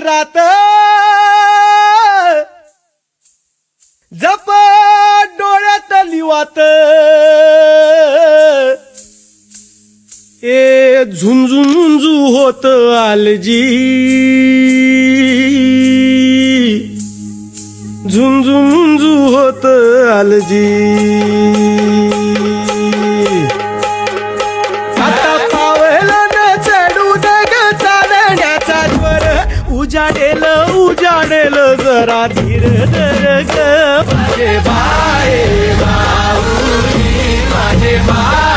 रात जप डोळ्यात लिवात ए झुंझुंझू होत आलजी झुंझुंझू होत आलजी आता पावलं न चढू दग चालण्याचा ज्वर उजाडेल उजाडेल जरा धीर धर ग माझे बाय भाऊजी माझे बाय